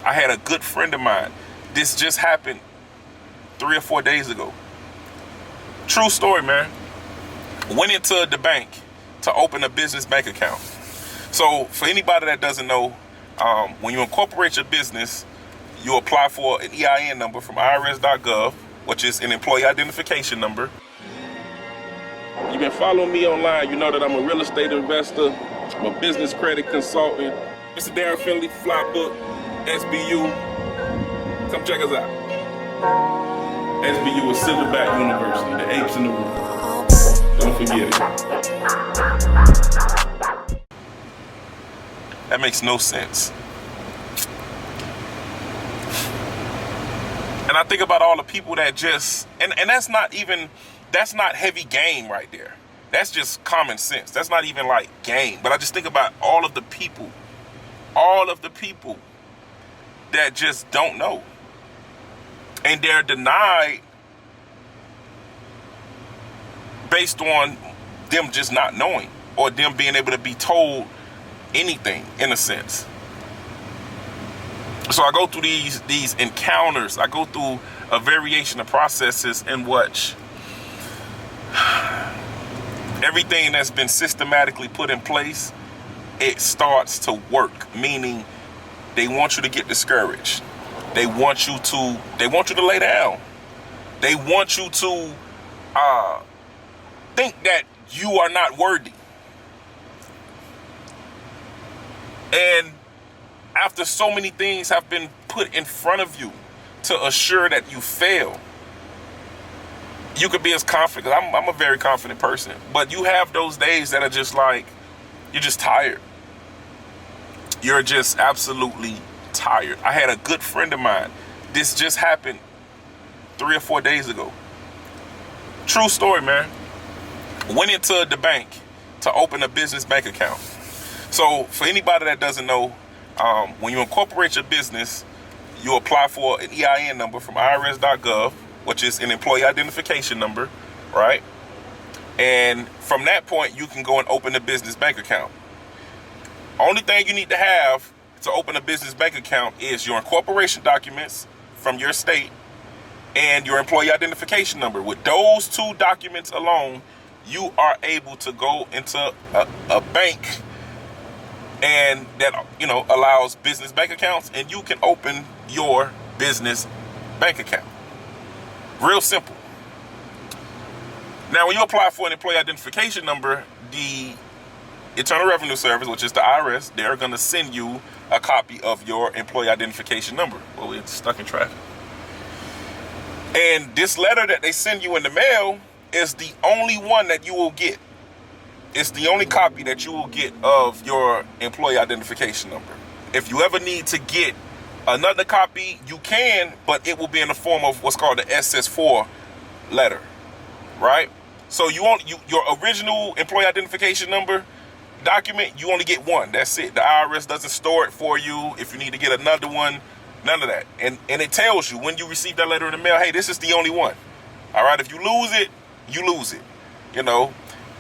I had a good friend of mine. This just happened 3 or 4 days ago. True story, man. Went into the bank to open a business bank account. So for anybody that doesn't know, when you incorporate your business, you apply for an EIN number from irs.gov, which is an employee identification number. You've been following me online. You know that I'm a real estate investor. I'm a business credit consultant. Mr. Darren Finley, Flybook, SBU. Come check us out. SBU is Silverback University, the apes in the room. Don't forget it. That makes no sense. And I think about all the people that just, and that's not heavy game right there. That's just common sense. That's not even like game. But I just think about all of the people that just don't know. And they're denied based on them just not knowing or them being able to be told anything in a sense. So I go through these encounters. I go through a variation of processes in which everything that's been systematically put in place, it starts to work, meaning they want you to get discouraged. They want you to lay down. They want you to think that you are not worthy. And after so many things have been put in front of you to assure that you fail, you could be as confident. I'm a very confident person, but you have those days that are just like, you're just tired. You're just absolutely tired. I had a good friend of mine. This just happened 3 or 4 days ago. True story, man. Went into the bank to open a business bank account. So for anybody that doesn't know, when you incorporate your business, you apply for an EIN number from irs.gov, which is an employee identification number, right? And from that point, you can go and open a business bank account. Only thing you need to have to open a business bank account is your incorporation documents from your state and your employee identification number. With those 2 documents alone, you are able to go into a bank and that, allows business bank accounts, and you can open your business bank account. Real simple. Now, when you apply for an employee identification number, the Internal Revenue Service, which is the IRS, they're going to send you a copy of your employee identification number. Well, we're stuck in traffic. And this letter that they send you in the mail is the only one that you will get. It's the only copy that you will get of your employee identification number. If you ever need to get another copy, you can, but it will be in the form of what's called the SS4 letter, right? So your original employee identification number document, you only get one. That's it. The IRS doesn't store it for you. If you need to get another one, none of that. And it tells you when you receive that letter in the mail, hey, this is the only one. All right, if you lose it, you lose it.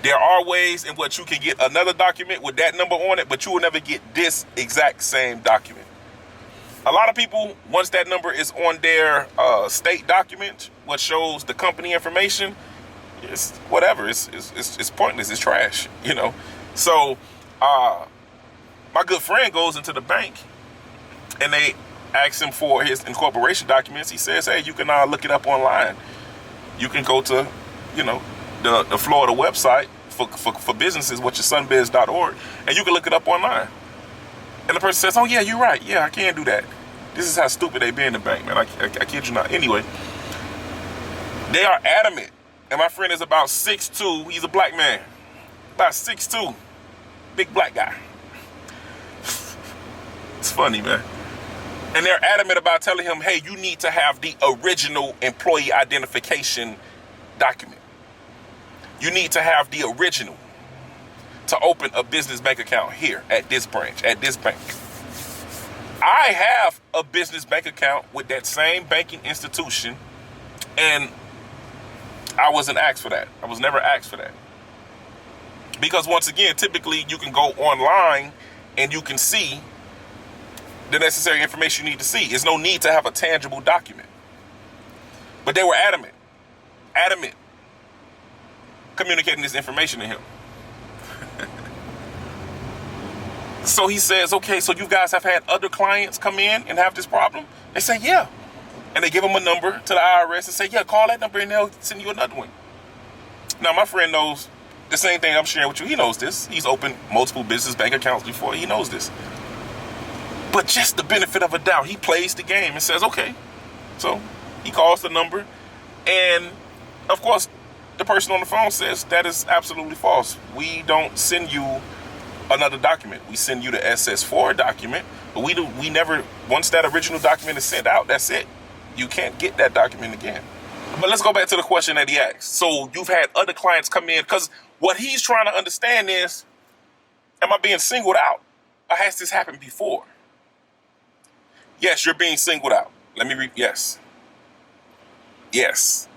There are ways in which you can get another document with that number on it, but you will never get this exact same document. A lot of people, once that number is on their state document, what shows the company information, it's whatever. It's pointless. It's trash. So my good friend goes into the bank, and they ask him for his incorporation documents. He says, "Hey, you can look it up online. You can go to, the Florida website for businesses, which is sunbiz.org, and you can look it up online." And the person says, "Oh yeah, you're right. Yeah, I can do that." This is how stupid they be in the bank, man. I kid you not. Anyway, they are adamant. And my friend is about 6'2". He's a black man. About 6'2". Big black guy. It's funny, man. And they're adamant about telling him, hey, you need to have the original employee identification document. You need to have the original to open a business bank account here at this branch, at this bank. I have a business bank account with that same banking institution, and I wasn't asked for that. I was never asked for that. Because once again, typically you can go online and you can see the necessary information you need to see. There's no need to have a tangible document. But they were adamant communicating this information to him. So he says, okay, so you guys have had other clients come in and have this problem? They say, yeah. And they give him a number to the IRS and say, yeah, call that number and they'll send you another one. Now, my friend knows the same thing I'm sharing with you. He knows this. He's opened multiple business bank accounts before. He knows this. But just the benefit of a doubt, he plays the game and says, okay. So he calls the number. And, of course, the person on the phone says, that is absolutely false. We don't send you another document. We send you the SS4 document, but we never, once that original document is sent out, that's it. You can't get that document again. But let's go back to the question that he asked. So you've had other clients come in, because what he's trying to understand is, am I being singled out? Or has this happened before? Yes, you're being singled out. Let me read, yes. Yes.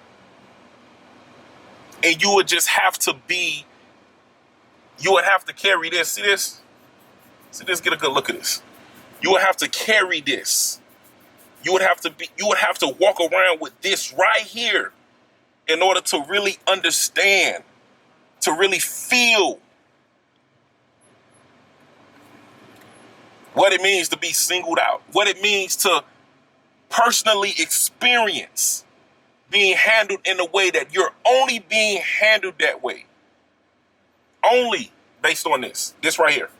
And you would just have to be, you would have to carry this. See this? See this? Get a good look at this. You would have to carry this. You would have to walk around with this right here in order to really understand, to really feel what it means to be singled out, what it means to personally experience being handled in a way that you're only being handled that way. Only based on this right here.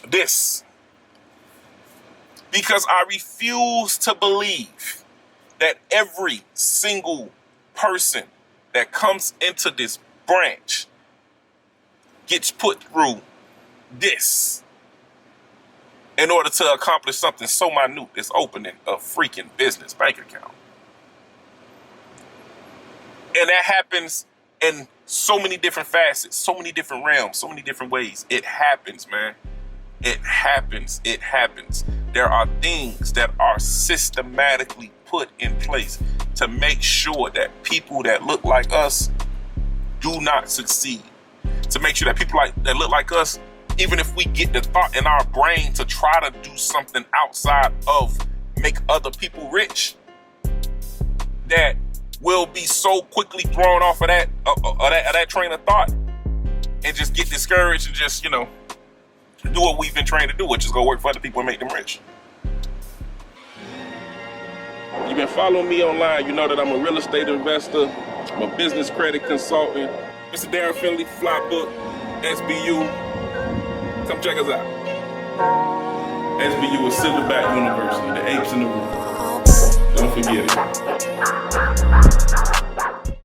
This. Because I refuse to believe that every single person that comes into this branch gets put through this in order to accomplish something so minute as opening a freaking business bank account. And that happens in so many different facets, so many different realms, so many different ways. It happens, man. It happens. It happens. There are things that are systematically put in place to make sure that people that look like us do not succeed. To make sure that people that look like us, even if we get the thought in our brain to try to do something outside of make other people rich, that will be so quickly thrown off of that train of thought and just get discouraged and just, do what we've been trained to do, which is go work for other people and make them rich. You've been following me online. You know that I'm a real estate investor. I'm a business credit consultant. Mr. Darren Finley, Flybook, SBU. Come check us out. SBU is Silverback University, the apes in the room. Don't forget it.